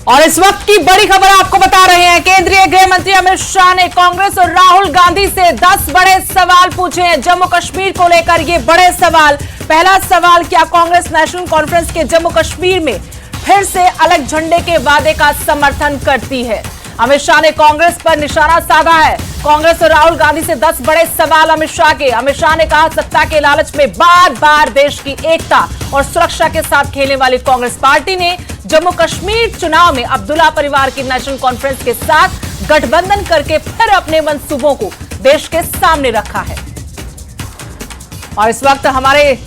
और इस वक्त की बड़ी खबर आपको बता रहे हैं। केंद्रीय गृह मंत्री अमित शाह ने कांग्रेस और राहुल गांधी से 10 बड़े सवाल पूछे हैं जम्मू कश्मीर को लेकर। ये बड़े सवाल, पहला सवाल, क्या कांग्रेस नेशनल कॉन्फ्रेंस के जम्मू कश्मीर में फिर से अलग झंडे के वादे का समर्थन करती है? अमित शाह ने कांग्रेस पर निशाना साधा है। कांग्रेस और राहुल गांधी से 10 बड़े सवाल अमित शाह के। अमित शाह ने कहा, सत्ता के लालच में बार बार देश की एकता और सुरक्षा के साथ खेलने वाली कांग्रेस पार्टी ने जम्मू कश्मीर चुनाव में अब्दुल्ला परिवार की नेशनल कॉन्फ्रेंस के साथ गठबंधन करके फिर अपने मंसूबों को देश के सामने रखा है। और इस वक्त हमारे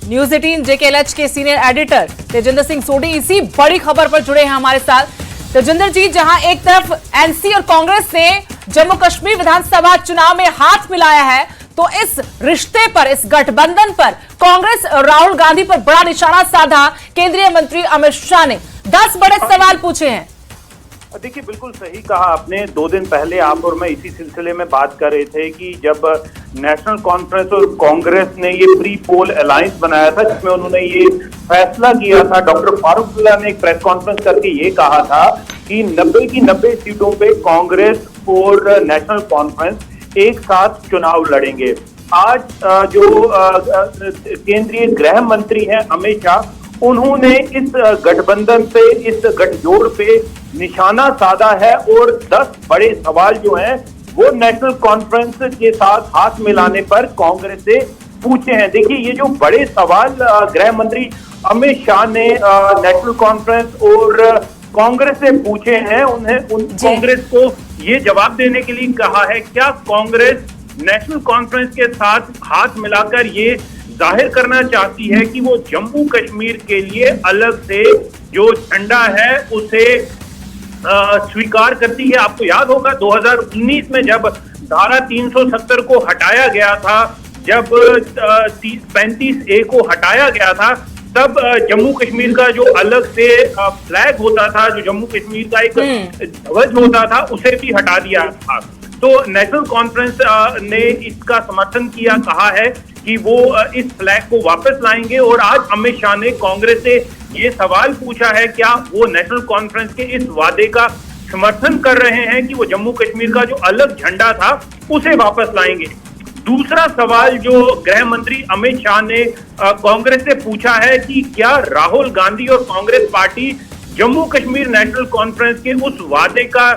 न्यूज 18 JKLH के सीनियर एडिटर तेजिंदर सिंह सोढी इसी बड़ी खबर पर जुड़े हैं हमारे साथ। तेजिंदर जी, जहां एक तरफ एनसी और कांग्रेस ने जम्मू कश्मीर विधानसभा चुनाव में हाथ मिलाया है, तो इस रिश्ते पर, इस गठबंधन पर कांग्रेस और राहुल गांधी पर बड़ा निशाना साधा केंद्रीय मंत्री अमित शाह ने। 10 बड़े सवाल पूछे हैं। देखिए, बिल्कुल सही कहा आपने। 2 दिन पहले आप और मैं इसी सिलसिले में बात कर रहे थे कि जब नेशनल कॉन्फ्रेंस और कांग्रेस ने ये प्री पोल अलायंस बनाया था, जिसमें उन्होंने ये फैसला किया था, डॉक्टर फारूक अब्दुल्ला ने एक प्रेस कॉन्फ्रेंस करके ये कहा था कि 90 की 90 सीटों पे कांग्रेस और नेशनल कॉन्फ्रेंस एक साथ चुनाव लड़ेंगे। आज जो केंद्रीय गृह मंत्री हैं अमित शाह, उन्होंने इस गठबंधन पे, इस गठजोड़ पे निशाना साधा है और 10 बड़े सवाल जो हैं वो नेशनल कॉन्फ्रेंस के साथ हाथ मिलाने पर कांग्रेस से पूछे हैं। देखिए, ये जो बड़े सवाल गृह मंत्री अमित शाह ने नेशनल कॉन्फ्रेंस और कांग्रेस से पूछे हैं, उन्हें कांग्रेस को ये जवाब देने के लिए कहा है, क्या कांग्रेस नेशनल कॉन्फ्रेंस के साथ हाथ मिलाकर ये जाहिर करना चाहती है कि वो जम्मू कश्मीर के लिए अलग से जो झंडा है उसे स्वीकार करती है? आपको याद होगा 2019 में जब धारा 370 को हटाया गया था, जब 35A को हटाया गया था, तब जम्मू कश्मीर का जो अलग से फ्लैग होता था, जो जम्मू कश्मीर का एक ध्वज होता था, उसे भी हटा दिया था। तो नेशनल कॉन्फ्रेंस ने इसका समर्थन किया, कहा है कि वो इस फ्लैग को वापस लाएंगे। और आज अमित शाह ने कांग्रेस से ये सवाल पूछा है, क्या वो नेशनल कॉन्फ्रेंस के इस वादे का समर्थन कर रहे हैं कि वो जम्मू कश्मीर का जो अलग झंडा था उसे वापस लाएंगे। दूसरा सवाल जो गृह मंत्री अमित शाह ने कांग्रेस से पूछा है कि क्या राहुल गांधी और Congress party Jammu Kashmir national conference के उस वादे का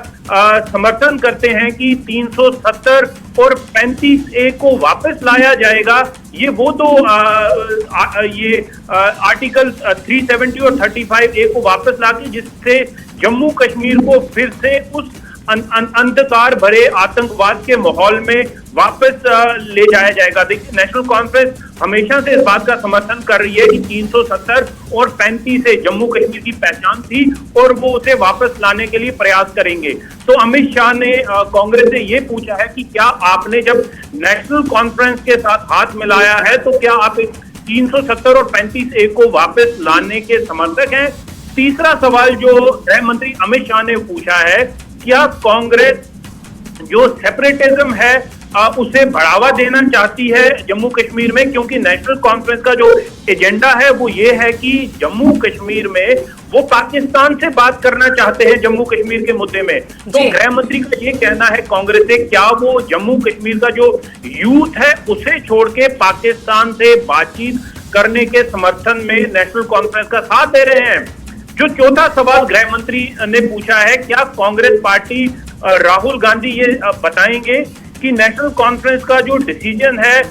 समर्थन करते हैं कि 370 और 35A को वापस लाया जाएगा। ये वो तो आर्टिकल 370 और 35A को वापस लाके जिससे जम्मू कश्मीर को फिर से उस अंधकार भरे आतंकवाद के माहौल में वापस ले जाया जाएगा। देखिए, नेशनल कॉन्फ्रेंस हमेशा से इस बात का समर्थन कर रही है कि 370 और 35A जम्मू कश्मीर की पहचान थी और वो उसे वापस लाने के लिए प्रयास करेंगे। तो अमित शाह ने कांग्रेस से ये पूछा है कि क्या आपने जब नेशनल कॉन्फ्रेंस के साथ हाथ मिलाया है तो क्या आप 370 और 35A को वापस लाने के समर्थक हैं? तीसरा सवाल जो गृह मंत्री अमित शाह ने पूछा है, क्या कांग्रेस जो सेपरेटिज्म है उसे बढ़ावा देना चाहती है जम्मू कश्मीर में? क्योंकि नेशनल कॉन्फ्रेंस का जो एजेंडा है वो ये है कि जम्मू कश्मीर में वो पाकिस्तान से बात करना चाहते हैं जम्मू कश्मीर के मुद्दे में। तो गृह मंत्री का ये कहना है कांग्रेस से, क्या वो जम्मू कश्मीर का जो यूथ है उसे छोड़ के पाकिस्तान से बातचीत करने के समर्थन में नेशनल कॉन्फ्रेंस का साथ दे रहे हैं? जो चौथा सवाल गृह मंत्री ने पूछा है, क्या कांग्रेस पार्टी राहुल गांधी ये बताएंगे कि नेशनल कॉन्फ्रेंस का जो डिसीजन है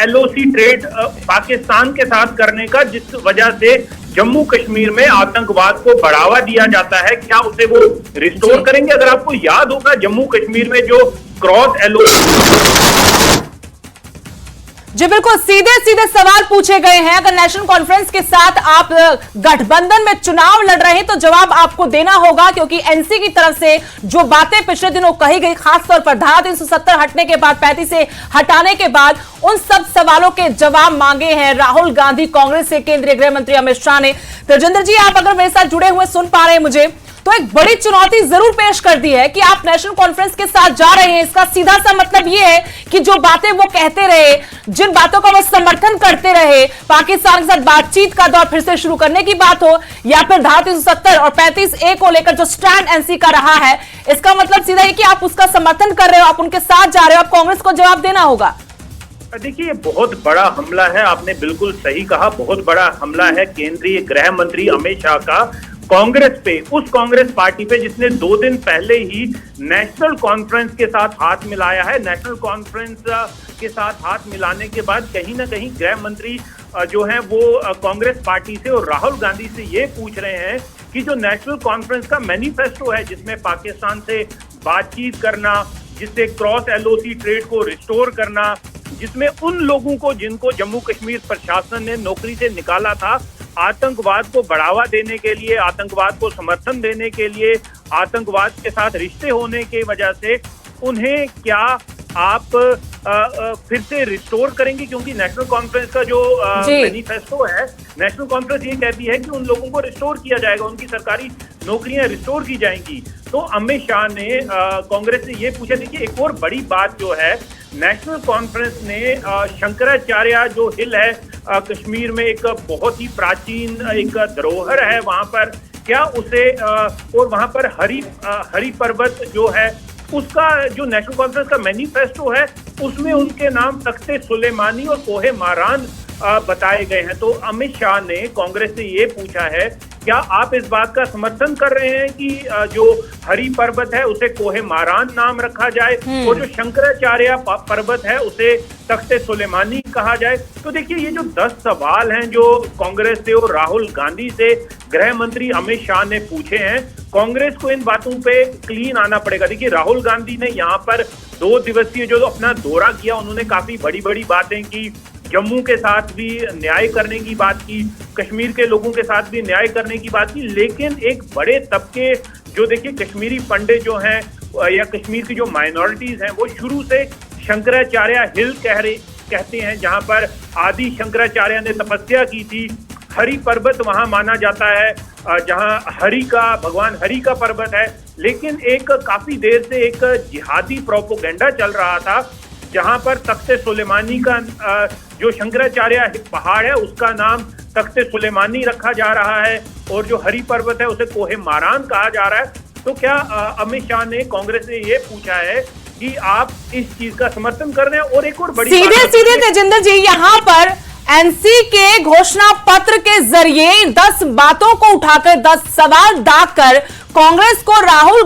LOC ट्रेड पाकिस्तान के साथ करने का, जिस वजह से जम्मू कश्मीर में आतंकवाद को बढ़ावा दिया जाता है, क्या उसे वो रिस्टोर करेंगे? अगर आपको याद होगा, जम्मू कश्मीर में जो क्रॉस LOC, जी बिल्कुल, सीधे सीधे सवाल पूछे गए हैं। अगर नेशनल कॉन्फ्रेंस के साथ आप गठबंधन में चुनाव लड़ रहे हैं तो जवाब आपको देना होगा, क्योंकि एनसी की तरफ से जो बातें पिछले दिनों कही गई, खासतौर पर धारा 370 हटने के बाद, 35A हटाने के बाद, उन सब सवालों के जवाब मांगे हैं राहुल गांधी कांग्रेस से केंद्रीय गृह मंत्री अमित शाह ने। तेजिंदर जी, आप अगर मेरे साथ जुड़े हुए सुन पा रहे हैं मुझे, तो एक बड़ी चुनौती जरूर पेश कर दी है कि आप नेशनल कॉन्फ्रेंस के साथ जा रहे हैं। इसका सीधा सा मतलब यह है कि जो बातें वो कहते रहे, जिन बातों का वो समर्थन करते रहे, पाकिस्तान के साथ बातचीत का दौर फिर से शुरू करने की बात हो, या फिर धारा 370 और 35A को लेकर जो स्टैंड एनसी का रहा है, इसका मतलब सीधा है कि आप उसका समर्थन कर रहे हो, आप उनके साथ जा रहे हो, आप कांग्रेस को जवाब देना होगा। देखिए, ये बहुत बड़ा हमला है, आपने बिल्कुल सही कहा, बहुत बड़ा हमला है केंद्रीय गृह मंत्री अमित शाह का कांग्रेस पे, उस कांग्रेस पार्टी पे जिसने 2 दिन पहले ही नेशनल कॉन्फ्रेंस के साथ हाथ मिलाया है। नेशनल कॉन्फ्रेंस के साथ हाथ मिलाने के बाद कहीं ना कहीं गृह मंत्री जो है वो कांग्रेस पार्टी से और राहुल गांधी से ये पूछ रहे हैं कि जो नेशनल कॉन्फ्रेंस का मैनिफेस्टो है, जिसमें पाकिस्तान से बातचीत करना, जिससे क्रॉस LOC ट्रेड को रिस्टोर करना, जिसमें उन लोगों को जिनको जम्मू कश्मीर प्रशासन ने नौकरी से निकाला था, आतंकवाद को बढ़ावा देने के लिए, आतंकवाद को समर्थन देने के लिए, आतंकवाद के साथ रिश्ते होने की वजह से उन्हें क्या आप फिर से रिस्टोर करेंगे? क्योंकि नेशनल कॉन्फ्रेंस का जो मैनिफेस्टो है, नेशनल कॉन्फ्रेंस ये कहती है कि उन लोगों को रिस्टोर किया जाएगा, उनकी सरकारी नौकरियां रिस्टोर की जाएंगी। तो अमित शाह ने कांग्रेस से ये पूछा। देखिए, एक और बड़ी बात जो है, नेशनल कॉन्फ्रेंस ने शंकराचार्य जो हिल है कश्मीर में, एक बहुत ही प्राचीन एक धरोहर है वहां पर, क्या उसे और वहां पर हरी पर्वत जो है, उसका जो नेशनल कॉन्फ्रेंस का मैनिफेस्टो है, उसमें उनके नाम तख्ते सुलेमानी और कोहे मारान बताए गए हैं। तो अमित शाह ने कांग्रेस से ये पूछा है, क्या आप इस बात का समर्थन कर रहे हैं कि जो हरी पर्वत है उसे कोहे मारान नाम रखा जाए और जो शंकराचार्य पर्वत है उसे तख्ते सुलेमानी कहा जाए? तो देखिए, ये जो 10 सवाल हैं जो कांग्रेस से और राहुल गांधी से गृह मंत्री अमित शाह ने पूछे हैं, कांग्रेस को इन बातों पे क्लीन आना पड़ेगा। देखिए, राहुल गांधी ने यहाँ पर 2 दिवसीय जो अपना दौरा किया, उन्होंने काफी बड़ी बड़ी बातें की, जम्मू के साथ भी न्याय करने की बात की, कश्मीर के लोगों के साथ भी न्याय करने की बात की, लेकिन एक बड़े तबके जो देखिए कश्मीरी पंडित जो हैं या कश्मीर की जो माइनॉरिटीज हैं, वो शुरू से शंकराचार्य हिल कहते हैं, जहां पर आदि शंकराचार्य ने तपस्या की थी। हरि पर्वत वहां माना जाता है जहां भगवान हरि का पर्वत है, लेकिन एक काफी देर से एक जिहादी प्रोपोगेंडा चल रहा था, जहां पर तख्ते सुलेमानी का जो शंकराचार्य पहाड़ है उसका नाम तख्ते सुलेमानी रखा जा रहा है और जो हरि पर्वत है उसे कोहे मारान कहा जा रहा है। तो क्या अमित शाह ने कांग्रेस से ये पूछा है कि आप इस चीज का समर्थन कर रहे हैं? और एक और बड़ी सीधे तेजिंदर जी, यहाँ पर एनसी के घोषणा पत्र के जरिए 10 बातों को उठाकर 10 सवाल दागकर कांग्रेस को राहुल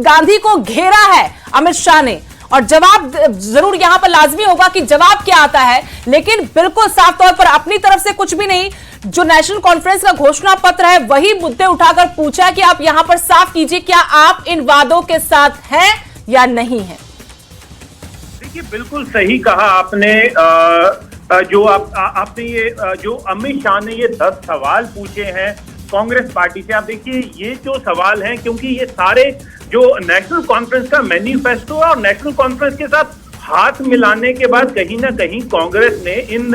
गांधी को घेरा है अमित शाह ने, और जवाब जरूर यहां पर लाजमी होगा कि जवाब क्या आता है, लेकिन बिल्कुल साफ तौर पर अपनी तरफ से कुछ भी नहीं, जो नेशनल कॉन्फ्रेंस का घोषणा पत्र है वही मुद्दे उठाकर पूछा कि आप यहां पर साफ कीजिए, क्या आप इन वादों के साथ हैं या नहीं है? देखिए, बिल्कुल सही कहा आपने। आपने ये जो अमित शाह ने ये 10 सवाल पूछे हैं कांग्रेस पार्टी से, आप देखिए ये जो सवाल हैं, क्योंकि ये सारे जो नेशनल कॉन्फ्रेंस का मैनिफेस्टो है और नेशनल कॉन्फ्रेंस के साथ हाथ मिलाने के बाद कहीं ना कहीं कांग्रेस ने इन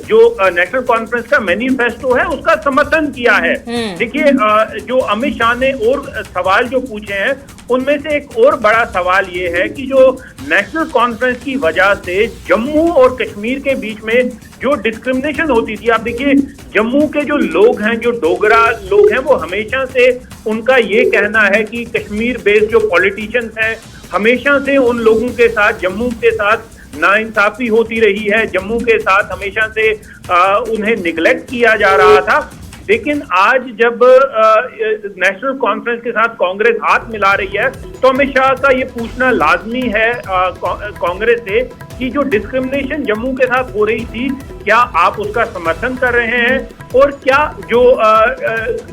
जो नेशनल कॉन्फ्रेंस का मैनिफेस्टो है उसका समर्थन किया है। देखिए, जो अमित शाह ने और सवाल जो पूछे हैं उनमें से एक और बड़ा सवाल ये है कि जो नेशनल कॉन्फ्रेंस की वजह से जम्मू और कश्मीर के बीच में जो डिस्क्रिमिनेशन होती थी, आप देखिए जम्मू के जो लोग हैं, जो डोगरा लोग हैं, वो हमेशा से उनका ये कहना है कि कश्मीर बेस्ड जो पॉलिटिशियंस हैं, हमेशा से उन लोगों के साथ, जम्मू के साथ नाइंसाफी होती रही है, जम्मू के साथ हमेशा से उन्हें निगलेक्ट किया जा रहा था। लेकिन आज जब नेशनल कॉन्फ्रेंस के साथ कांग्रेस हाथ मिला रही है, तो अमित शाह का ये पूछना लाजमी है कांग्रेस से कि जो डिस्क्रिमिनेशन जम्मू के साथ हो रही थी, क्या आप उसका समर्थन कर रहे हैं? और क्या जो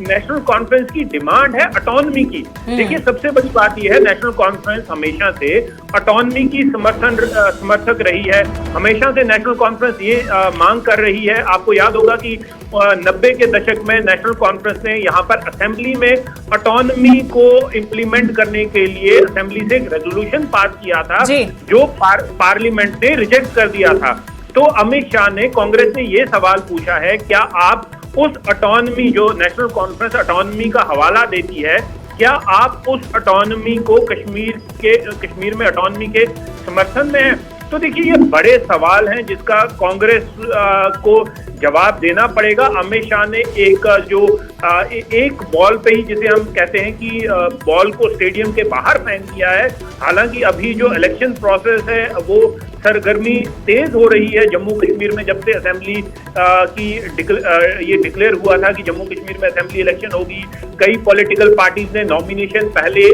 नेशनल कॉन्फ्रेंस की डिमांड है ऑटोनॉमी की, देखिए सबसे बड़ी बात यह है, नेशनल कॉन्फ्रेंस हमेशा से ऑटोनॉमी की समर्थक रही है। हमेशा से नेशनल कॉन्फ्रेंस ये मांग कर रही है। आपको याद होगा कि 90 के दशक में नेशनल कॉन्फ्रेंस ने यहाँ पर असेंबली में ऑटोनॉमी को इम्प्लीमेंट करने के लिए असेंबली से एक रेजोल्यूशन पास किया था, जो पार्लियामेंट ने रिजेक्ट कर दिया था। तो अमित शाह ने कांग्रेस से ये सवाल पूछा है, क्या आप उस ऑटोनॉमी, जो नेशनल कॉन्फ्रेंस ऑटोनॉमी का हवाला देती है, क्या आप उस ऑटोनॉमी को कश्मीर में ऑटोनॉमी के समर्थन में हैं? तो देखिए, ये बड़े सवाल हैं जिसका कांग्रेस को जवाब देना पड़ेगा। अमित शाह ने एक बॉल पे ही, जिसे हम कहते हैं कि बॉल को स्टेडियम के बाहर फेंक दिया है। हालांकि अभी जो इलेक्शन प्रोसेस है वो सरगर्मी तेज हो रही है जम्मू कश्मीर में। जब से असेंबली ये डिक्लेयर हुआ था कि जम्मू कश्मीर में असेंबली इलेक्शन होगी, कई पॉलिटिकल पार्टीज ने नॉमिनेशन, पहले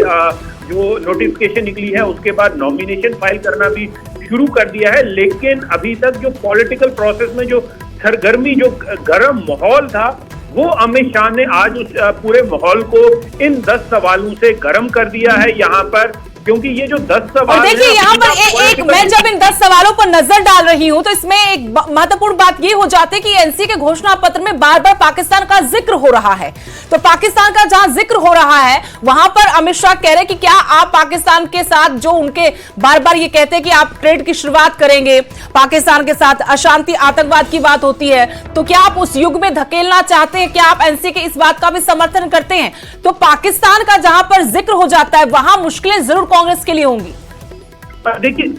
जो नोटिफिकेशन निकली है उसके बाद नॉमिनेशन फाइल करना भी शुरू कर दिया है। लेकिन अभी तक जो पॉलिटिकल प्रोसेस में जो सरगर्मी, जो गर्म माहौल था, वो अमित शाह ने आज उस पूरे माहौल को इन 10 सवालों से गर्म कर दिया है यहाँ पर। क्योंकि ये जो 10 सवाल, देखिए यहाँ पर मैं जब इन 10 सवालों पर नजर डाल रही हूं तो इसमें एक महत्वपूर्ण बात ये हो जाती है कि एनसी के घोषणा पत्र में बार बार पाकिस्तान का जिक्र हो रहा है। तो पाकिस्तान का जहां जिक्र हो रहा है वहां पर अमित शाह कह रहे हैं कि क्या आप पाकिस्तान के साथ, जो उनके बार बार ये कहते हैं कि आप ट्रेड की शुरुआत करेंगे पाकिस्तान के साथ, अशांति आतंकवाद की बात होती है, तो क्या आप उस युग में धकेलना चाहते हैं? क्या आप एनसी के इस बात का भी समर्थन करते हैं? तो पाकिस्तान का जहां पर जिक्र हो जाता है वहां मुश्किलें जरूर कांग्रेस के लिए होंगी।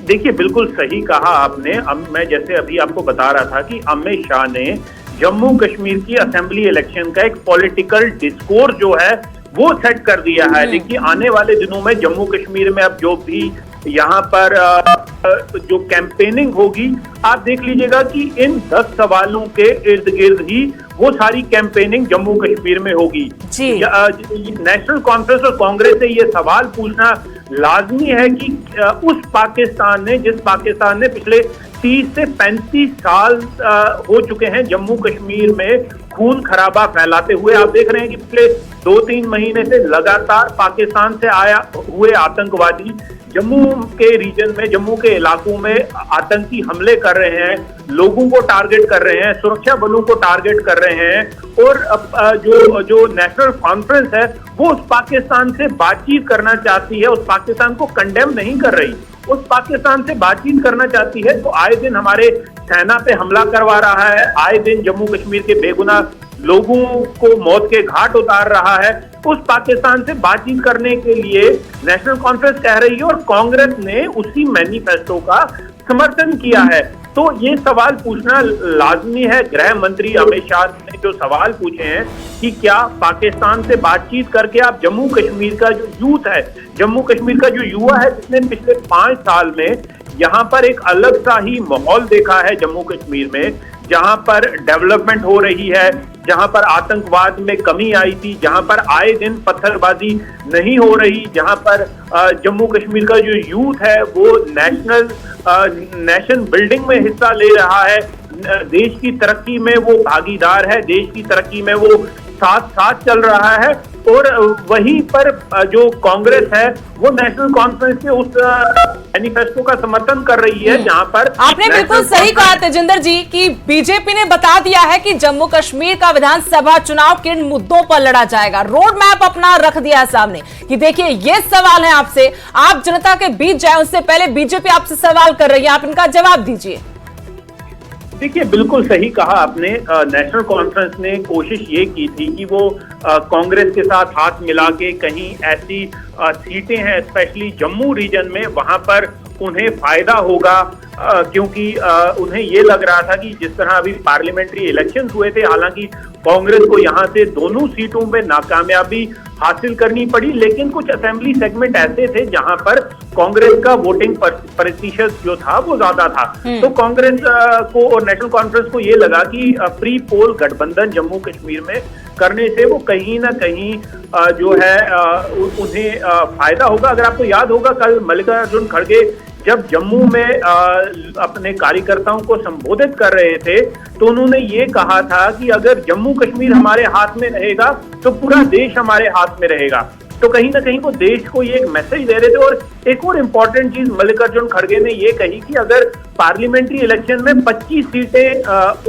देखिए बिल्कुल सही कहा आपने। मैं जैसे अभी आपको बता रहा था कि अमित शाह ने जम्मू कश्मीर की असेंबली इलेक्शन का एक पॉलिटिकल डिस्कोर्स जो है वो सेट कर दिया है। देखिए, आने वाले दिनों में जम्मू कश्मीर में अब जो भी यहाँ पर जो कैंपेनिंग होगी, आप देख लीजिएगा कि इन 10 सवालों के इर्द गिर्द ही वो सारी कैंपेनिंग जम्मू कश्मीर में होगी। नेशनल कॉन्फ्रेंस और कांग्रेस से ये सवाल पूछना लाजमी है कि उस पाकिस्तान ने, जिस पाकिस्तान ने पिछले 30 से 35 साल हो चुके हैं जम्मू कश्मीर में खून खराबा फैलाते हुए, आप देख रहे हैं कि पिछले 2-3 महीने से लगातार पाकिस्तान से हुए आतंकवादी जम्मू के रीजन में, जम्मू के इलाकों में आतंकी हमले कर रहे हैं, लोगों को टारगेट कर रहे हैं, सुरक्षा बलों को टारगेट कर रहे हैं। और जो नेशनल कॉन्फ्रेंस है वो उस पाकिस्तान से बातचीत करना चाहती है, उस पाकिस्तान को कंडेम नहीं कर रही, उस पाकिस्तान से बातचीत करना चाहती है। तो आए दिन हमारे सेना पे हमला करवा रहा है, आए दिन जम्मू कश्मीर के बेगुनाह लोगों को मौत के घाट उतार रहा है। उस पाकिस्तान से बातचीत करने के लिए नेशनल कॉन्फ्रेंस कह रही है और कांग्रेस ने उसी मैनिफेस्टो का समर्थन किया है। तो ये सवाल पूछना लाजमी है। गृह मंत्री अमित शाह ने जो सवाल पूछे हैं कि क्या पाकिस्तान से बातचीत करके आप जम्मू कश्मीर का जो यूथ है, जम्मू कश्मीर का जो युवा है, जिसने पिछले 5 साल में यहाँ पर एक अलग सा ही माहौल देखा है जम्मू कश्मीर में, जहां पर डेवलपमेंट हो रही है, जहां पर आतंकवाद में कमी आई थी, जहां पर आए दिन पत्थरबाजी नहीं हो रही, जहां पर जम्मू कश्मीर का जो यूथ है वो नेशन बिल्डिंग में हिस्सा ले रहा है, देश की तरक्की में वो भागीदार है, देश की तरक्की में वो साथ चल रहा है। और वहीं पर जो कांग्रेस है वो नेशनल कॉन्फ्रेंस के उस मैनिफेस्टो का समर्थन कर रही है, जहां पर आपने बिल्कुल सही कहा तेजिंदर जी कि बीजेपी ने बता दिया है कि जम्मू कश्मीर का विधानसभा चुनाव किन मुद्दों पर लड़ा जाएगा। रोड मैप अपना रख दिया है सामने कि देखिए ये सवाल है आपसे, आप जनता के बीच जाए उससे पहले बीजेपी आपसे सवाल कर रही है, आप इनका जवाब दीजिए। देखिए बिल्कुल सही कहा आपने। नेशनल कॉन्फ्रेंस ने कोशिश ये की थी कि वो कांग्रेस के साथ हाथ मिला के कहीं ऐसी सीटें हैं स्पेशली जम्मू रीजन में, वहां पर उन्हें फायदा होगा, क्योंकि उन्हें ये लग रहा था कि जिस तरह अभी पार्लियामेंट्री इलेक्शंस हुए थे, हालांकि कांग्रेस को यहां से दोनों सीटों में नाकामयाबी हासिल करनी पड़ी, लेकिन कुछ असेंबली सेगमेंट ऐसे थे जहां पर कांग्रेस का वोटिंग प्रतिशत जो था वो ज्यादा था। तो कांग्रेस को और नेशनल कॉन्फ्रेंस को ये लगा कि प्री पोल गठबंधन जम्मू कश्मीर में करने से वो कहीं ना कहीं जो है उन्हें फायदा होगा। अगर आपको याद होगा, कल मल्लिकार्जुन खड़गे जब जम्मू में अपने कार्यकर्ताओं को संबोधित कर रहे थे तो उन्होंने ये कहा था कि अगर जम्मू कश्मीर हमारे हाथ में रहेगा तो पूरा देश हमारे हाथ में रहेगा। तो कहीं ना कहीं वो देश को ये एक मैसेज दे रहे थे। और एक और इम्पोर्टेंट चीज मल्लिकार्जुन खड़गे ने ये कही कि अगर पार्लियामेंट्री इलेक्शन में 25 सीटें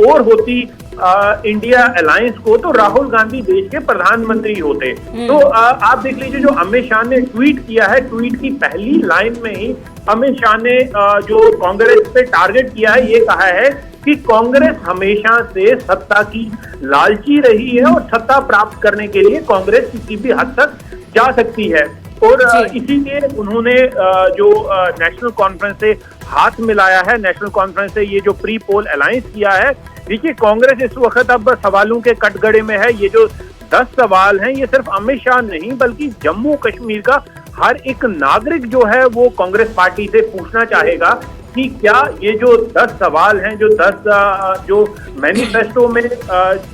और होती इंडिया अलायंस को, तो राहुल गांधी देश के प्रधानमंत्री होते। तो आप देख लीजिए जो अमित शाह ने ट्वीट किया है, ट्वीट की पहली लाइन में ही अमित शाह ने जो कांग्रेस पे टारगेट किया है, ये कहा है कि कांग्रेस हमेशा से सत्ता की लालची रही है और सत्ता प्राप्त करने के लिए कांग्रेस किसी भी हद तक जा सकती है। और इसीलिए उन्होंने जो नेशनल कॉन्फ्रेंस से हाथ मिलाया है, नेशनल कॉन्फ्रेंस से ये जो प्री पोल अलायंस किया है। देखिए, कांग्रेस इस वक्त अब सवालों के कटघरे में है। ये जो 10 सवाल हैं, ये सिर्फ अमित शाह नहीं बल्कि जम्मू कश्मीर का हर एक नागरिक जो है वो कांग्रेस पार्टी से पूछना चाहेगा कि क्या ये जो 10 सवाल हैं, जो 10 जो मैनिफेस्टो में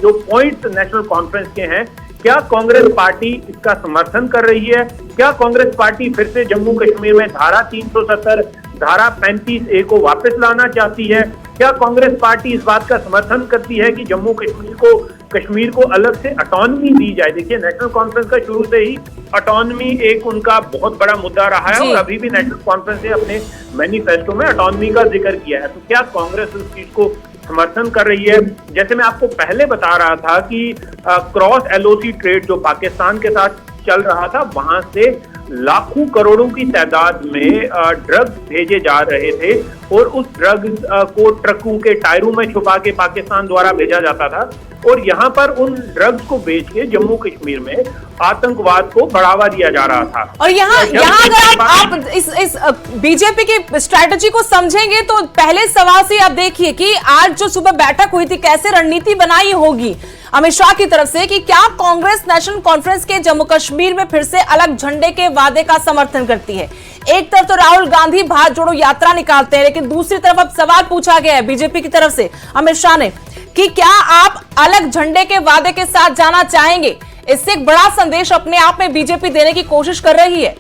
जो पॉइंट्स नेशनल कॉन्फ्रेंस के हैं, क्या कांग्रेस पार्टी इसका समर्थन कर रही है? क्या कांग्रेस पार्टी फिर से जम्मू कश्मीर में धारा 370, धारा 35A को वापस लाना चाहती है? क्या कांग्रेस पार्टी इस बात का समर्थन करती है कि जम्मू कश्मीर को अलग से ऑटोनॉमी दी जाए? देखिए, नेशनल कॉन्फ्रेंस का शुरू से ही ऑटोनॉमी एक उनका बहुत बड़ा मुद्दा रहा है और अभी भी नेशनल कॉन्फ्रेंस ने अपने मैनिफेस्टो में ऑटोनॉमी का जिक्र किया है। तो क्या कांग्रेस उस चीज को समर्थन कर रही है? जैसे मैं आपको पहले बता रहा था कि क्रॉस LOC ट्रेड जो पाकिस्तान के साथ चल रहा था, वहां से लाखों करोड़ों की तादाद में ड्रग्स भेजे जा रहे थे और उस ड्रग्स को ट्रकों के टायरों में छुपा के पाकिस्तान द्वारा भेजा जाता था और यहाँ पर उन ड्रग्स को बेच के जम्मू कश्मीर में आतंकवाद को बढ़ावा दिया जा रहा था। और यहाँ अगर आप इस बीजेपी की स्ट्रैटेजी को समझेंगे तो पहले सवाल से आप देखिए कि आज जो सुबह बैठक हुई थी, कैसे रणनीति बनाई होगी अमित शाह की तरफ से कि क्या कांग्रेस नेशनल कॉन्फ्रेंस के जम्मू कश्मीर में फिर से अलग झंडे के वादे का समर्थन करती है। एक तरफ तो राहुल गांधी भारत जोड़ो यात्रा निकालते हैं, लेकिन दूसरी तरफ अब सवाल पूछा गया है बीजेपी की तरफ से अमित शाह ने कि क्या आप अलग झंडे के वादे के साथ जाना चाहेंगे? इससे एक बड़ा संदेश अपने आप में बीजेपी देने की कोशिश कर रही है।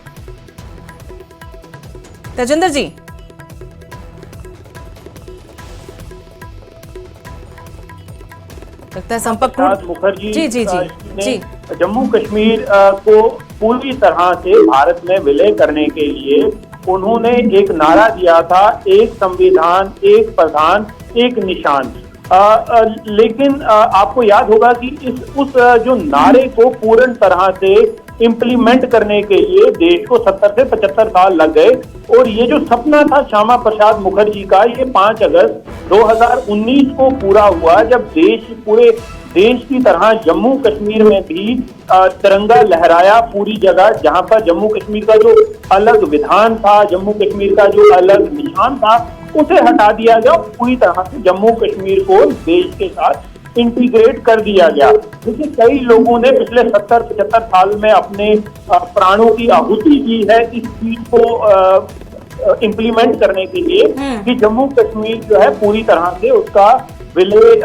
तेजिंदर जी, लगता है संपर्क मुखर्जी जी जम्मू कश्मीर को पूरी तरह से भारत में विलय करने के लिए उन्होंने एक नारा दिया था, एक संविधान, एक प्रधान, एक निशान। लेकिन आपको याद होगा कि उस जो नारे को पूर्ण तरह से इम्प्लीमेंट करने के लिए देश को 70 से 75 साल लग गए और ये जो सपना था श्यामा प्रसाद मुखर्जी का, ये 5 अगस्त 2019 को पूरा हुआ, जब पूरे देश की तरह जम्मू कश्मीर में भी तिरंगा लहराया पूरी जगह। जहां पर जम्मू कश्मीर का जो अलग विधान था, जम्मू कश्मीर का जो अलग निशान था, उसे हटा दिया गया। पूरी तरह से जम्मू कश्मीर को देश के साथ इंटीग्रेट कर दिया गया। देखिए, कई लोगों ने पिछले 70-75 साल में अपने प्राणों की आहुति की है इस चीज को इम्प्लीमेंट करने के लिए कि जम्मू कश्मीर जो है पूरी तरह से उसका विलय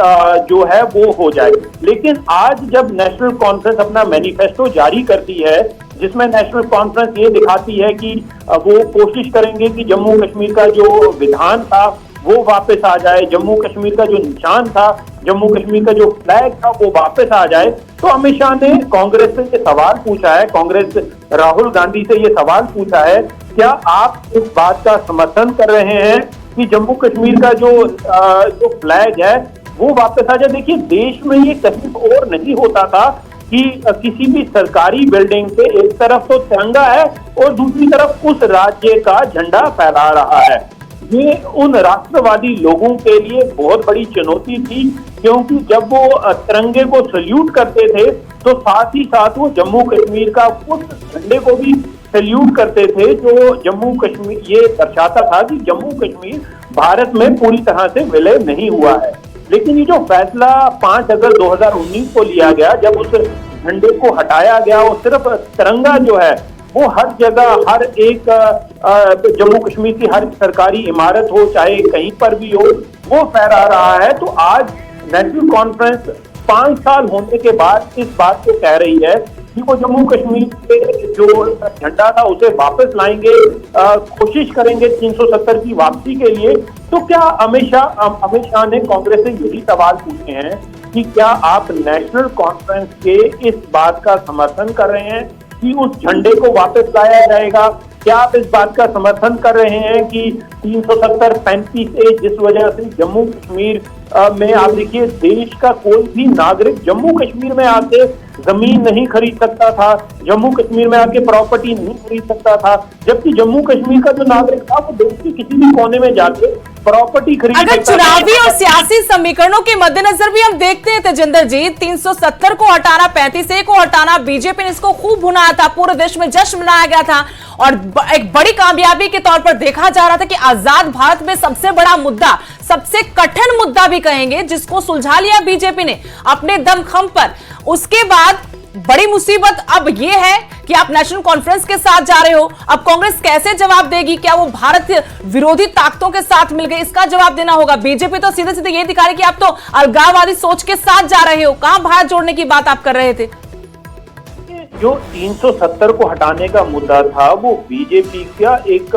जो है वो हो जाए। लेकिन आज जब नेशनल कॉन्फ्रेंस अपना मैनिफेस्टो जारी करती है, जिसमें नेशनल कॉन्फ्रेंस ये दिखाती है कि वो कोशिश करेंगे कि जम्मू कश्मीर का जो विधान था वो वापस आ जाए, जम्मू कश्मीर का जो निशान था, जम्मू कश्मीर का जो फ्लैग था वो वापस आ जाए, तो अमित शाह ने कांग्रेस से ये सवाल पूछा है, कांग्रेस राहुल गांधी से ये सवाल पूछा है, क्या आप इस बात का समर्थन कर रहे हैं कि जम्मू कश्मीर का जो फ्लैग है वो वापस आ जाए? देखिए, देश में ये कहीं और नहीं होता था कि किसी भी सरकारी बिल्डिंग पे एक तरफ तो तिरंगा है और दूसरी तरफ उस राज्य का झंडा फहरा रहा है। ये उन राष्ट्रवादी लोगों के लिए बहुत बड़ी चुनौती थी, क्योंकि जब वो तिरंगे को सल्यूट करते थे तो साथ ही साथ वो जम्मू कश्मीर का उस झंडे को भी सल्यूट करते थे, जो जम्मू कश्मीर ये दर्शाता था कि जम्मू कश्मीर भारत में पूरी तरह से विलय नहीं हुआ है। लेकिन ये जो फैसला 5 अगस्त 2019 को लिया गया, जब उस झंडे को हटाया गया और सिर्फ तिरंगा जो है वो हर जगह, हर एक जम्मू कश्मीर की हर सरकारी इमारत हो, चाहे कहीं पर भी हो, वो फहरा रहा है। तो आज नेशनल कॉन्फ्रेंस 5 साल होने के बाद इस बात को कह रही है कि वो जम्मू कश्मीर के जो झंडा था उसे वापस लाएंगे, कोशिश करेंगे 370 की वापसी के लिए। तो क्या अमित शाह ने कांग्रेस से यही सवाल पूछे हैं कि क्या आप नेशनल कॉन्फ्रेंस के इस बात का समर्थन कर रहे हैं कि उस झंडे को वापस लाया जाएगा? क्या आप इस बात का समर्थन कर रहे हैं कि 370-35A जिस वजह से जम्मू कश्मीर में, आप देखिए, देश का कोई भी नागरिक जम्मू कश्मीर में आके जमीन नहीं खरीद सकता था, जम्मू कश्मीर में आके प्रॉपर्टी नहीं खरीद सकता था, जबकि जम्मू कश्मीर का जो नागरिक था वो देश के किसी भी कोने में जाके प्रॉपर्टी खरीदने अगर चुनावी और सियासी समीकरणों के मद्देनजर भी हम देखते हैं तेजिंदर जी, 370 को हटाना, 35A को हटाना, बीजेपी ने इसको खूब भुनाया था, पूरे देश में जश्न मनाया गया था और एक बड़ी कामयाबी के तौर पर देखा जा रहा था कि आजाद भारत में सबसे बड़ा मुद्दा, सबसे कठिन मुद्दा भी कहेंगे, जिसको सुलझा लिया बीजेपी ने अपने दमखम पर। उसके बाद बड़ी मुसीबत अब यह है कि आप नेशनल कॉन्फ्रेंस के साथ जा रहे हो। अब कांग्रेस कैसे जवाब देगी? क्या वो भारत विरोधी ताकतों के साथ मिल गई? इसका जवाब देना होगा। बीजेपी तो सीधे सीधे ये दिखा रही कि आप तो अलगाववादी सोच के साथ जा रहे हो। कहां भारत जोड़ने की बात आप कर रहे थे? जो 370 को हटाने का मुद्दा था वो बीजेपी का एक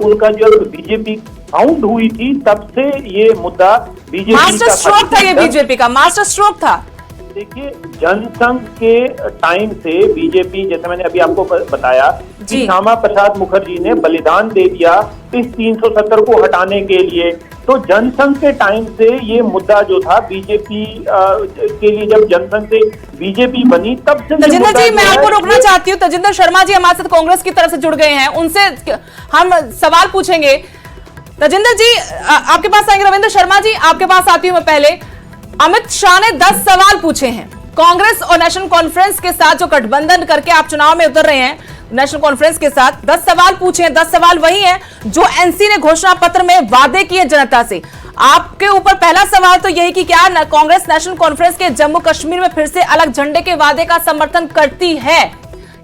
उनका जब बीजेपी फाउंड हुई थी तब से ये मुद्दा बीजेपी मास्टर स्ट्रोक था, ये बीजेपी का मास्टर स्ट्रोक था। देखिए, जनसंघ के टाइम से बीजेपी, जैसे मैंने अभी आपको बताया कि श्यामा प्रसाद मुखर्जी ने बलिदान दे दिया इस 370 को हटाने के लिए, तो जनसंघ के टाइम से ये मुद्दा जो था बीजेपी के लिए, जब जनसंघ से बीजेपी बनी तब से। तजिंदर जी, मैं आपको रोकना चाहती हूँ। तजिंदर शर्मा जी हमारे साथ कांग्रेस की तरफ से जुड़ गए हैं, उनसे हम सवाल पूछेंगे। तजिंदर जी आपके पास आएंगे। रविंद्र शर्मा जी आपके पास आती हूँ मैं। पहले अमित शाह ने 10 सवाल पूछे हैं कांग्रेस और नेशनल कॉन्फ्रेंस के साथ, जो गठबंधन करके आप चुनाव में उतर रहे हैं नेशनल कॉन्फ्रेंस के साथ। 10 सवाल पूछे हैं। 10 सवाल वही हैं जो एनसी ने घोषणा पत्र में वादे किए जनता से। आपके ऊपर पहला सवाल तो यही कि क्या कांग्रेस नेशनल कॉन्फ्रेंस के जम्मू कश्मीर में फिर से अलग झंडे के वादे का समर्थन करती है?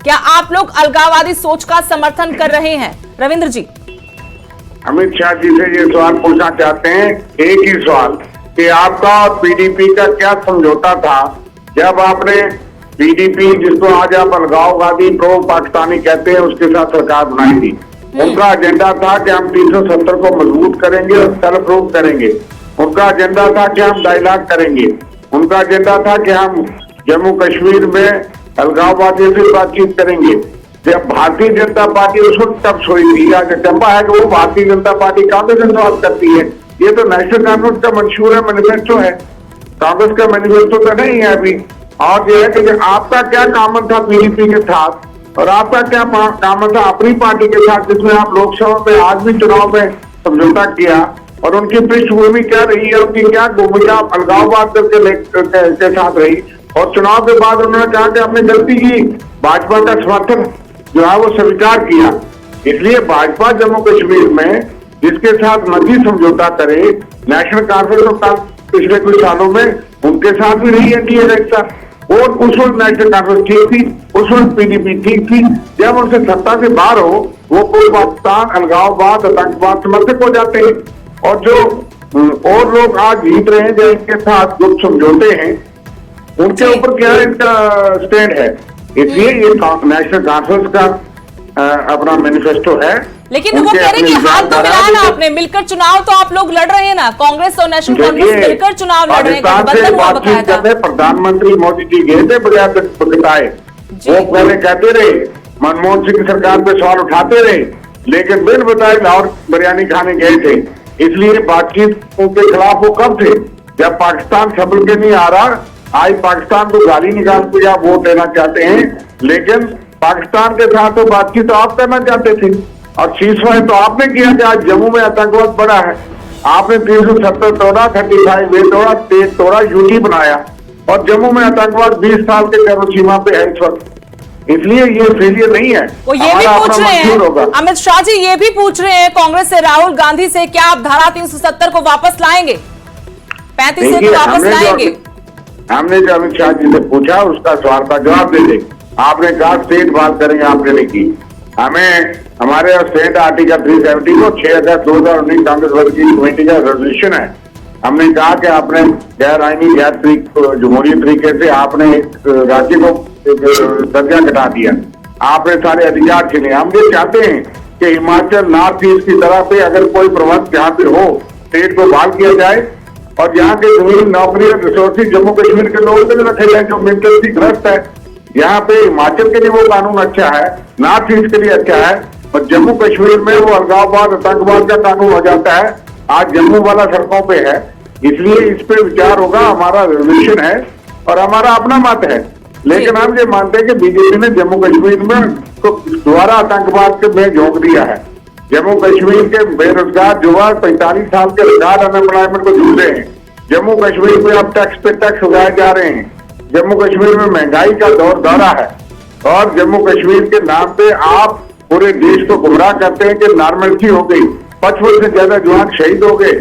क्या आप लोग अलगाववादी सोच का समर्थन कर रहे हैं? रविंद्र जी। अमित शाह जी से ये सवाल पूछना चाहते हैं, एक ही सवाल, कि आपका और पीडीपी का क्या समझौता था जब आपने पीडीपी, जिसको आज आप अलगाववादी प्रो पाकिस्तानी कहते हैं, उसके साथ सरकार बनाई थी। उनका एजेंडा था कि हम 370 को मजबूत करेंगे और सेल्फ रूल करेंगे। उनका एजेंडा था कि हम डायलॉग करेंगे। उनका एजेंडा था कि हम जम्मू कश्मीर में अलगाववादियों से बातचीत करेंगे। जब भारतीय जनता पार्टी उस वक्त तब सोई थी, आज चंबा है कि वो भारतीय जनता पार्टी कांग्रेस से सवाल करती है। ये तो नेशनल कॉन्फ्रेंस का मंशूर है, मैनिफेस्टो है, कांग्रेस का मैनिफेस्टो तो नहीं है अभी। और ये है कि आपका क्या कामन था पीडीपी के साथ और आपका क्या कामन था अपनी पार्टी के साथ, जिसमें आप लोकसभा में आज भी चुनाव में समझौता किया, और उनकी पृष्ठभूमि क्या रही है, उनकी क्या भूमिका अलगाववाद के साथ रही। और चुनाव के बाद उन्होंने कहा कि हमने गलती की, भाजपा का समर्थन जो है वो स्वीकार किया। इसलिए भाजपा जम्मू कश्मीर में जिसके साथ मर्जी समझौता करे, नेशनल कॉन्फ्रेंस पिछले कुछ सालों में उनके साथ भी रही है कि और उस वक्त नेशनल कॉन्फ्रेंस ठीक थी, उस वक्त पीडीपी ठीक थी। जब उनसे सत्ता से बाहर हो वो पूर्व पाकिस्तान, अलगाववाद, आतंकवाद समर्थक हो जाते हैं। और जो और लोग आज जीत रहे हैं जो इनके साथ जो समझौते हैं, उनके ऊपर क्या इनका स्टैंड है। इसलिए ये नेशनल कॉन्फ्रेंस का अपना मैनिफेस्टो है। लेकिन वो कह रहे कि हाथ तो मिलाया ना आपने, मिलकर चुनाव तो आप लोग लड़ रहे हैं ना, कांग्रेस और नेशनल कॉन्फ्रेंस मिलकर चुनाव लड़ रहे हैं। प्रधानमंत्री मोदी जी गए थे बगैर बताए, वो पहले कहते रहे, मनमोहन सिंह की सरकार पे सवाल उठाते रहे, लेकिन बिन बताए लाहौर बिरयानी खाने गए थे। इसलिए बातचीत के खिलाफ वो कब थे? जब पाकिस्तान संभल के नहीं आ रहा। आज पाकिस्तान को गाली निकाल के आप वोट देना चाहते हैं, लेकिन पाकिस्तान के साथ तो बातचीत आप करना चाहते थे। और शीर्षवाय तो आपने किया कि आज जम्मू में आतंकवाद बढ़ा है, आपने 370 तोड़ा, 35A तोड़ा, तेज तोड़ा, यूटी बनाया, और जम्मू में आतंकवाद 20 साल के कर्म सीमा पे है इस वक्त। इसलिए ये फेलियर नहीं है। वो ये भी पूछ रहे हैं, अमित शाह जी ये भी पूछ रहे हैं कांग्रेस से, राहुल गांधी से, क्या आप धारा 370 को वापस लाएंगे, 35A को वापस लाएंगे? हमने जो अमित शाह जी से पूछा उसका सवाल का जवाब दे दें। आपने कहा स्टेट बात करेंगे, आपने नहीं की। हमें हमारे स्टेट आर्टिकल 370 को 6 अगस्त 2019 कांग्रेस वर्किंग कमेटी का रेजोल्यूशन है। हमने कहा कि आपने गैर आईनी गैर जमहूरी तरीके से आपने राज्य को दर्जा घटा दिया, आपने सारे अधिकार छीने। हम ये चाहते हैं कि हिमाचल नॉर्थ ईस्ट की तरह पे अगर कोई प्रबंध जहाँ पे हो, स्टेट को बहाल किया जाए और यहाँ के जमीन, नौकरी और रिसोर्सेज जम्मू कश्मीर के लोगों के लिए रखे जाए जो मेंटल ग्रस्त है। यहाँ पे हिमाचल के लिए वो कानून अच्छा है, नॉर्थ ईस्ट के लिए अच्छा है, और जम्मू कश्मीर में वो अलगाववाद, आतंकवाद का कानून हो जाता है। आज जम्मू वाला सड़कों पे है, इसलिए इस पे विचार होगा। हमारा रेजोल्यूशन है और हमारा अपना मत है, लेकिन हम ये मानते हैं कि बीजेपी ने जम्मू कश्मीर में तो दोबारा आतंकवाद के में झोंक दिया है। जम्मू कश्मीर के बेरोजगार युवा 45 साल के रिकॉर्ड अनएम्प्लॉयमेंट को जूझ रहे हैं। जम्मू कश्मीर में अब टैक्स पे टैक्स उगाए जा रहे हैं। जम्मू कश्मीर में महंगाई का दौरा है और जम्मू कश्मीर के नाम पे आप पूरे देश को गुमराह करते हैं कि नॉर्मलिटी हो गई। 55 से ज्यादा जवान शहीद हो गए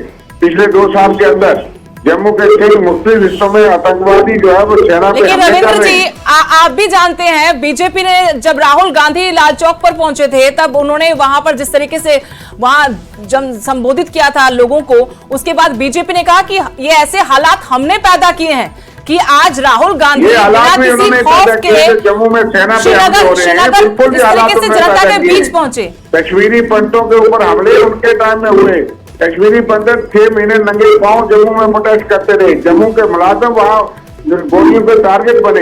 पिछले 2 साल के अंदर। जम्मू के कई मुख्तलिफ हिस्सों में आतंकवादी जो है वो सेना पे लेकिन रविंद्र जी आप भी जानते हैं बीजेपी ने जब राहुल गांधी लाल चौक पर पहुंचे थे तब उन्होंने वहां पर जिस तरीके से वहां जब संबोधित किया था लोगों को, उसके बाद बीजेपी ने कहा कि ये ऐसे हालात हमने पैदा किए हैं कि आज राहुल गांधी बिना किसी खौफ के जम्मू में सेना पे हमले हो रहे हैं। बिल्कुल इस तरीके से जनता के बीच पहुंचे। कश्मीरी पंडितों के ऊपर हमले उनके टाइम में हुए। कश्मीरी पंडित 6 महीने नंगे पांव जम्मू में प्रोटेस्ट करते रहे। जम्मू के मुलाजिम वहां गोलियों पे टारगेट बने,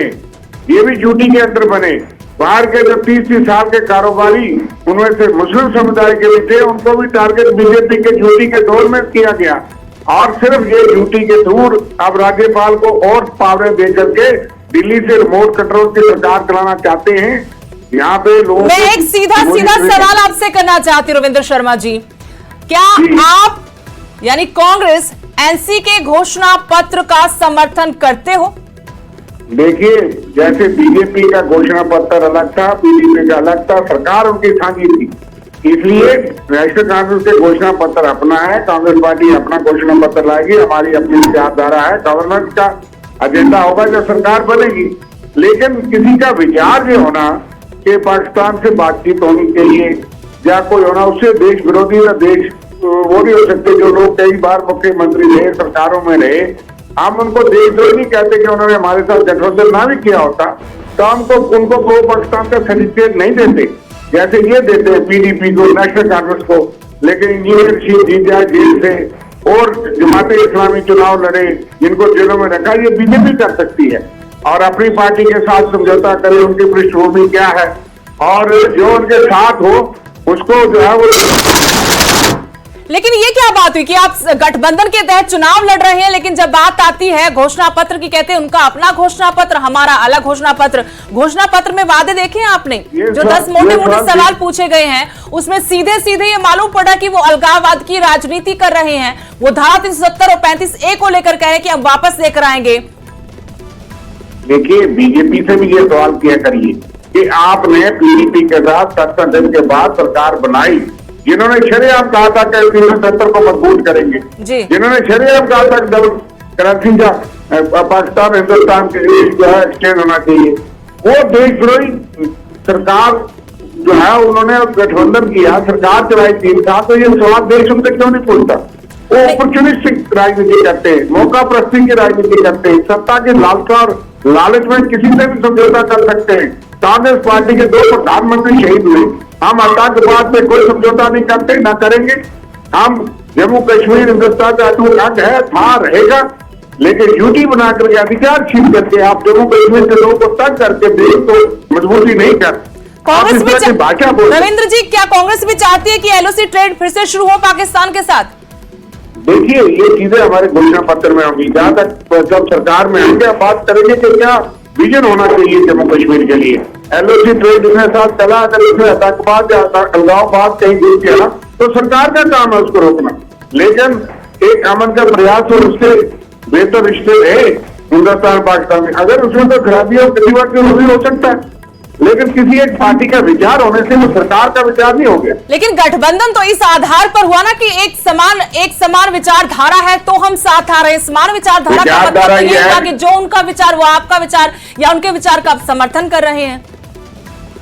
ये भी ड्यूटी के अंदर बने। बाहर के जो 30 साल के कारोबारी उनमें से मुस्लिम समुदाय के भी थे, उनको भी टारगेट बीजेपी के ड्यूटी के दौर में किया गया। और सिर्फ ये ड्यूटी के दूर अब राज्यपाल को और पावर दे करके दिल्ली से रिमोट कंट्रोल की सरकार चलाना चाहते हैं। यहाँ पे लोग मैं एक सीधा सवाल आपसे करना चाहती हूँ रविंद्र शर्मा जी, क्या आप यानी कांग्रेस एनसी के घोषणा पत्र का समर्थन करते हो? देखिए, जैसे बीजेपी का घोषणा पत्र अलग था, बीजेपी का अलग था, सरकार उनकी साझी थी, इसलिए नेशनल कांग्रेस के घोषणा पत्र अपना है, कांग्रेस पार्टी अपना घोषणा पत्र लाएगी, हमारी अपनी विचारधारा है, गवर्नेंस का एजेंडा होगा जो सरकार बनेगी। लेकिन किसी का विचार ये होना कि पाकिस्तान से बातचीत होनी चाहिए या कोई होना, उससे देश विरोधी या देश वो नहीं हो सकते। जो लोग कई बार मुख्यमंत्री रहे, सरकारों में रहे, हम उनको देशद्रोही नहीं कहते कि उन्होंने हमारे साथ गठबंधन ना भी किया होता तो हमको उनको पाकिस्तान का सर्टिफिकेट नहीं देते जैसे ये देते हैं पीडीपी को, नेशनल कांग्रेस को। लेकिन इंजीनियर जीत जाए जेल से और जमाते इस्लामी चुनाव लड़े, जिनको जेलों में रखा, ये बीजेपी कर सकती है और अपनी पार्टी के साथ समझौता करे, उनकी पृष्ठभूमि क्या है और जो उनके साथ हो उसको जो है वो। लेकिन ये क्या बात हुई कि आप गठबंधन के तहत चुनाव लड़ रहे हैं, लेकिन जब बात आती है घोषणा पत्र की, कहते हैं उनका अपना घोषणा पत्र, हमारा अलग घोषणा पत्र। घोषणा पत्र में वादे देखे हैं आपने? जो 10 मोटे सवाल पूछे गए हैं उसमें सीधे सीधे ये मालूम पड़ा कि वो अलगाववाद की राजनीति कर रहे हैं। वो धारा 370 और 35A को लेकर कह रहे हैं कि हम वापस लेकर आएंगे। देखिए, बीजेपी से भी ये सवाल किया करिए कि आपने पीडीपी के साथ 7 के बाद सरकार बनाई, जिन्होंने शरेआम कहा था कि 370 को मजबूत करेंगे, जिन्होंने शरेआम कहा था डबल करेंसी का पाकिस्तान हिंदुस्तान के जो है एक्सचेंज होना चाहिए, वो देशद्रोही सरकार जो है उन्होंने गठबंधन किया, सरकार चलाई 3 साल। तो ये सवाल देश उनसे क्यों नहीं पूछता? वो अपॉर्चुनिस्टिक राजनीति करते हैं, मौका प्रस्ती की राजनीति करते हैं, सत्ता के लालसा और लालच में किसी से भी समझौता कर सकते हैं। कांग्रेस पार्टी के 2 प्रधानमंत्री शहीद हुए, हम आतंकवाद पे कोई समझौता नहीं करते, ना करेंगे। हम जम्मू कश्मीर हिंदुस्तान का अलग है, था, रहेगा, लेकिन ड्यूटी बना करके अधिकार छीन करके आप जम्मू कश्मीर के लोगों को तंग करके देश को मजबूती नहीं कर। कांग्रेस भी रविंद्र जी, क्या कांग्रेस भी चाहती है कि एलओसी ट्रेड फिर से शुरू हो पाकिस्तान के साथ? देखिए, ये चीजें हमारे घोषणा पत्र में होंगी। जहां तक जब सरकार में आएंगे बात करेंगे कि क्या विजन होना चाहिए जम्मू कश्मीर के लिए। एलओसी ट्रेड के साथ चला, अगर इसमें आतंकवाद या अलगाववाद कहीं घुस गया तो सरकार का काम है उसको रोकना। लेकिन एक अमन का प्रयास और उससे बेहतर रिश्ते रहे हिंदुस्तान पाकिस्तान में। अगर उसमें तो खराबियां किसी वक्त भी हो सकता है, लेकिन किसी एक पार्टी का विचार होने से वो सरकार का विचार नहीं हो गया। लेकिन गठबंधन तो इस आधार पर हुआ ना कि एक समान विचारधारा है तो हम साथ आ रहे हैं। समान विचारधारा का मतलब तो ये हुआ कि जो उनका विचार वो आपका विचार या उनके विचार का आप समर्थन कर रहे हैं।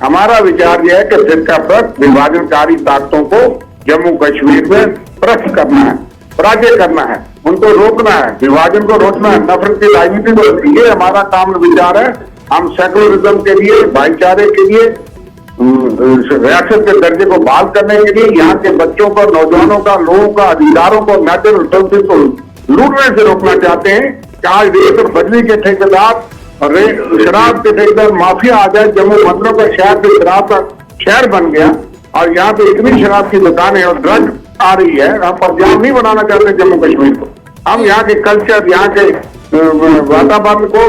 हमारा विचार यह है कि फिरका प्रस्त विभाजनकारी ताकतों को जम्मू कश्मीर में प्रश्न करना है, पराजय करना है, उनको रोकना है, विभाजन को रोकना है, नफरत की राजनीति को। ये हमारा काम विचार है। हम सेकुलरिज्म के लिए, भाईचारे के लिए, रियासत के दर्जे को बहाल करने के लिए, यहाँ के बच्चों को, नौजवानों का, लोगों का अधिकारों को, नेचुरल रिसोर्सेज को लूटने से रोकना चाहते हैं कि आज रेत और बजरी के ठेकेदार और शराब के ठेकेदार माफिया आ जाए। जम्मू मंदिरों का शहर से शराब का शहर बन गया और यहाँ पे इतनी शराब की दुकानें और ड्रग आ रही है। हम पंजाब नहीं बनाना चाहते जम्मू कश्मीर को। हम यहाँ के कल्चर, यहाँ के वातावरण को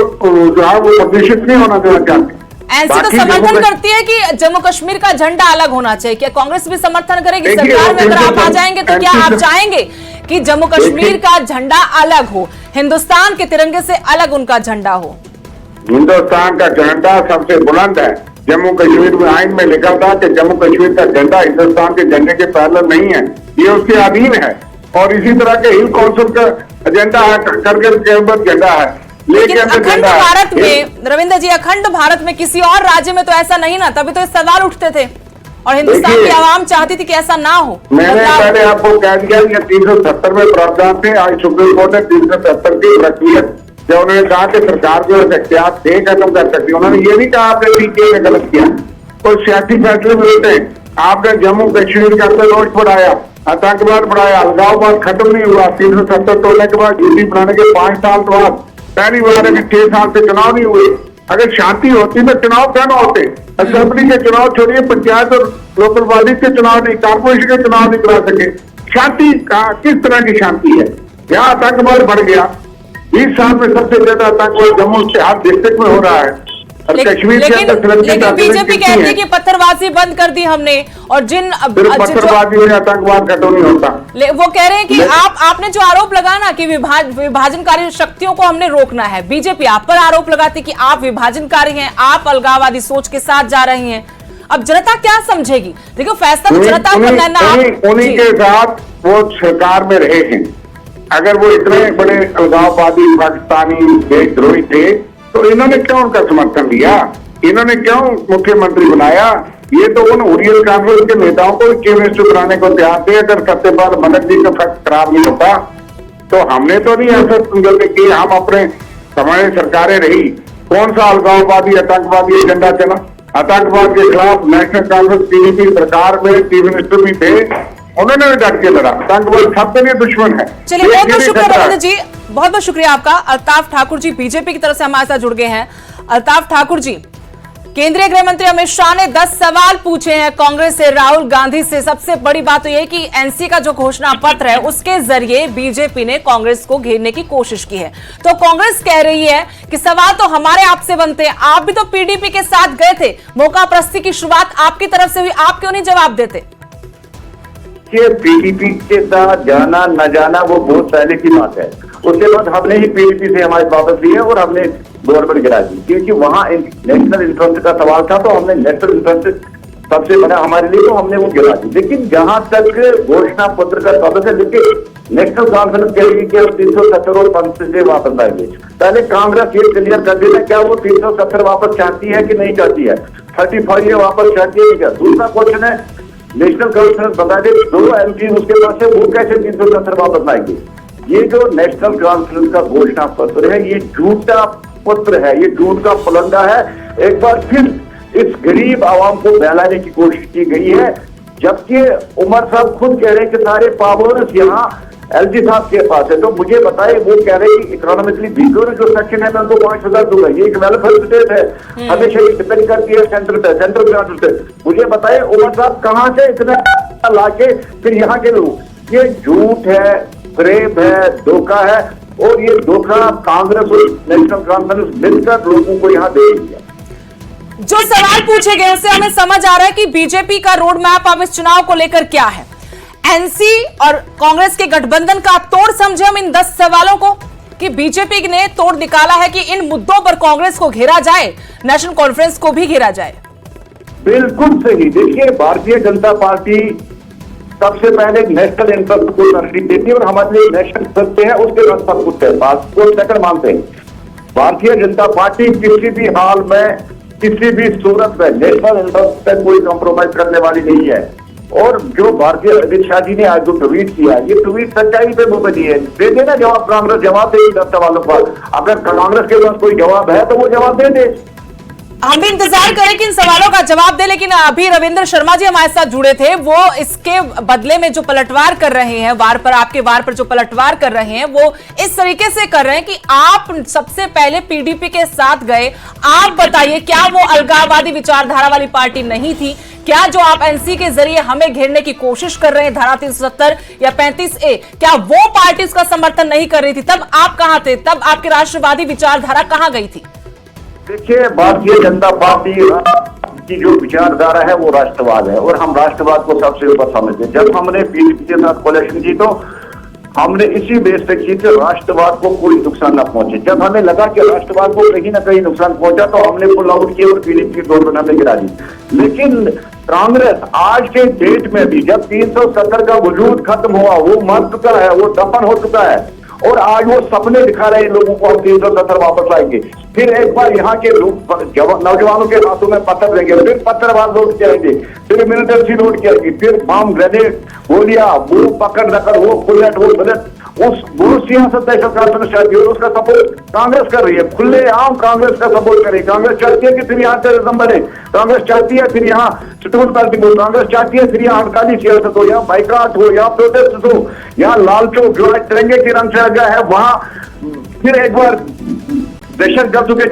जो है वो प्रदूषित नहीं होना देना चाहते। एनसी तो समर्थन करती है कि जम्मू कश्मीर का झंडा अलग होना चाहिए। क्या कांग्रेस भी समर्थन करेगी सरकार में अगर आप आ जाएंगे तो क्या आप चाहेंगे कि जम्मू कश्मीर का झंडा अलग हो, हिंदुस्तान के तिरंगे से अलग उनका झंडा हो? हिंदुस्तान का झंडा सबसे बुलंद है। जम्मू कश्मीर में आइन में लिखा था कि जम्मू कश्मीर का झंडा हिंदुस्तान के झंडे के पैरेलल नहीं है, ये उसके अधीन है। और इसी तरह के हिल काउंसिल का एजेंडा है, करगिल के ऊपर झंडा है, लेकिन अखंड भारत में रविंद्र जी, अखंड भारत में किसी और राज्य में तो ऐसा नहीं ना, तभी तो ये सवाल उठते थे और हिंदुस्तान की आवाम चाहती थी कि ऐसा ना हो। मैंने पहले आपको कह दिया ये 370 में प्रावधान थे। आज सुप्रीम कोर्ट ने 370 की प्रक्रिया जब उन्होंने कहा कि सरकार जो इख्तियार थे खत्म कर सकती है, उन्होंने ये नहीं कहा आपने पीटीआई ने गलत किया। तो सियासी फैसले मिलते हैं। आपने जम्मू कश्मीर के अंदर रोज बढ़ाया, आतंकवाद बढ़ाया, अलगाववाद खत्म नहीं हुआ। 370 तोड़ने के बाद यूपी बनाने के 5 साल बाद पहली बार अभी 6 साल से चुनाव नहीं हुए। अगर शांति होती तो चुनाव क्या ना होते? असेंबली के चुनाव छोड़िए, पंचायत और लोकल बॉडी के चुनाव नहीं, कारपोरेशन के चुनाव नहीं करा सके। शांति कहाँ, किस तरह की शांति है? यहाँ आतंकवाद बढ़ गया। 20 साल में सबसे ज्यादा आतंकवाद जम्मू से हर डिस्ट्रिक्ट में हो रहा है। लेकिन बीजेपी कहती है कि पत्थरबाजी बंद कर दी हमने, और जिन पत्थरबाजी में आतंकवाद खत्म नहीं होता। वो कह रहे हैं कि आपने जो आरोप लगाया ना कि विभाजनकारी शक्तियों को हमने रोकना है, बीजेपी आप पर आरोप लगाती कि आप विभाजनकारी हैं, आप अलगाववादी सोच के साथ जा रही हैं। अब जनता क्या समझेगी? देखो फैसला तो जनता को करना है। उन्हीं के साथ वो सरकार में रहे हैं। अगर वो इतने बड़े अलगाववादी पाकिस्तानी देशद्रोही थे तो इन्होंने क्यों उनका समर्थन दिया? इन्होंने क्यों मुख्यमंत्री बनाया? ये तो उन हुरियत कांग्रेस के नेताओं को चीफ मिनिस्टर बनाने को तैयार थे। अगर सत्यपाल मलिक जी का फैक्ट खराब नहीं होता तो हमने तो नहीं ऐसा समझौते किए। हम अपने समय सरकारें रही, कौन सा अलगाववादी आतंकवादी एजेंडा चला? आतंकवाद के खिलाफ नेशनल कांग्रेस पीडीपी सरकार में चीफ मिनिस्टर भी थे, उन्होंने भी डट के लड़ा। आतंकवाद सबके लिए दुश्मन है। चलिए बहुत बहुत शुक्रिया रविंद्र जी, बहुत बहुत शुक्रिया आपका। अल्ताफ ठाकुर जी बीजेपी की तरफ से हमारे साथ जुड़ गए हैं। अल्ताफ ठाकुर जी, केंद्रीय गृह मंत्री अमित शाह ने 10 सवाल पूछे हैं कांग्रेस से, राहुल गांधी से। सबसे बड़ी बात तो यह कि एनसी का जो घोषणा पत्र है उसके जरिए बीजेपी ने कांग्रेस को घेरने की कोशिश की है। तो कांग्रेस कह रही है कि सवाल तो हमारे आपसे बनते हैं, आप भी तो पीडीपी के साथ गए थे, मौका प्रस्ती की शुरुआत आपकी तरफ से हुई, आप क्यों नहीं जवाब देते? पीडीपी के साथ जाना न जाना वो बहुत पहले की बात है। उसके बाद हमने ही पीडीपी से हमारे वापस लिए और हमने गवर्नमेंट गिरा दी, क्योंकि वहां नेशनल इंटरेस्ट का सवाल था। तो हमने नेशनल इंटरेस्ट सबसे बड़ा हमारे लिए, तो हमने वो गिरा दी। लेकिन जहां तक घोषणा पत्र का सवाल है, देखिए नेशनल कॉन्फ्रेंस कह रही है कि 370 और 5 से वापस आएंगे। पहले कांग्रेस ये क्लियर कर देना क्या वो 370 वापस चाहती है कि नहीं चाहती है, 35 वापस चाहती है क्या? दूसरा क्वेश्चन है नेशनल कॉन्फ्रेंस बता दे 2 एमपी उसके पास है, वो कैसे 370 वापस लाएंगे? ये जो नेशनल कॉन्फ्रेंस का घोषणा पत्र है ये झूठा पत्र है, ये झूठ का फलंदा है। एक बार फिर इस गरीब आवाम को बहलाने की कोशिश की गई है, जबकि उमर साहब खुद कह रहे हैं कि सारे पावर्स यहाँ एलजी साहब के पास है। तो मुझे बताए, वो कह रहे हैं कि इकोनॉमिकली वीकर जो सेक्शन है मैं उनको 5,000 दूंगा, ये एक वेलफेयर स्टेट है, हमेशा ये डिपेंड करती है सेंटर पे, सेंट्रल गवर्नमेंट से। मुझे बताए उमर साहब कहाँ से इतना लाके फिर यहाँ के लोग? ये झूठ है, फ्रेब है, धोखा है, और ये धोखा कांग्रेस और नेशनल कॉन्फ्रेंस मिलकर लोगों को यहाँ दे रही है। जो सवाल पूछे गए उससे हमें समझ आ रहा है कि बीजेपी का रोड मैप अब इस चुनाव को लेकर क्या है। एनसी और कांग्रेस के गठबंधन का तोड़ समझे हम इन 10 सवालों को, कि बीजेपी ने तोड़ निकाला है कि इन मुद्दों पर कांग्रेस को घेरा जाए, नेशनल कॉन्फ्रेंस को भी घेरा जाए। बिल्कुल सही। देखिए भारतीय जनता पार्टी सबसे पहले नेशनल इंटरेस्ट को तरजीह देती है और हमारे लिए नेशनल इंटरेस्ट है उसके बाद सब कुछ है, बात को सेकंड मानते हैं। भारतीय जनता पार्टी किसी भी हाल में, किसी भी सूरत में नेशनल इंटरेस्ट पे कोई कॉम्प्रोमाइज करने वाली नहीं है। और जो भारतीय अमित शाह जी ने आज जो ट्वीट किया, ये ट्वीट सच्चाई पे मुबनी है। दे देना जवाब, कांग्रेस जवाब देगी 10 सवालों पर। अगर कांग्रेस के पास कोई जवाब है तो वो जवाब दे दे। हम भी इंतजार करें कि इन सवालों का जवाब दे। लेकिन अभी रविंद्र शर्मा जी हमारे साथ जुड़े थे, वो इसके बदले में जो पलटवार कर रहे हैं, वार पर आपके वार पर जो पलटवार कर रहे हैं, वो इस तरीके से कर रहे हैं कि आप सबसे पहले पीडीपी के साथ गए। आप बताइए, क्या वो अलगाववादी विचारधारा वाली पार्टी नहीं थी? क्या जो आप एनसी के जरिए हमें घेरने की कोशिश कर रहे हैं, धारा 370 या 35A, क्या वो पार्टी उसका समर्थन नहीं कर रही थी? तब आप कहां थे? तब आपकी राष्ट्रवादी विचारधारा कहां गई थी? देखिए, भारतीय जनता पार्टी की जो विचारधारा है वो राष्ट्रवाद है और हम राष्ट्रवाद को सबसे ऊपर समझते हैं। जब हमने बीजेपी के साथ कोalition की तो हमने इसी बेस पे की कि राष्ट्रवाद को कोई नुकसान न पहुंचे। जब हमें लगा कि राष्ट्रवाद को कहीं ना कहीं नुकसान पहुंचा तो हमने पुल आउट किया और पीडीपी की गवर्नमेंट हमें गिरा दी। लेकिन कांग्रेस आज के डेट में भी जब 370 का वजूद खत्म हुआ, वो मर चुका है, वो दफन हो चुका है और आज वो सपने दिखा रहे हैं लोगों को, हम 370 वापस लाएंगे। फिर एक बार यहाँ के नौजवानों के हाथों में पत्थर देंगे, फिर पत्थरबाज लोड करेंगे, फिर मिलिटेंसी लोड करेंगे, फिर बम ग्रेनेड गोलियां, वो पकड़ रखकर, वो बुलेट उस सियासत है और उसका सपोर्ट कांग्रेस कर रही है। खुलेआम कांग्रेस का सपोर्ट कर रही है। कांग्रेस चाहती है कि फिर यहाँ टेररिज्म बढ़े, कांग्रेस चाहती है फिर यहाँ सिटीजन हो, कांग्रेस चाहती है फिर यहाँ हड़ताली सियासत हो, यहाँ बाइकाट हो, यहाँ प्रोटेस्ट हो, यहाँ लाल चौक जो तिरंगे के रंग से लगा है वहां फिर एक बार दहशत गर्द के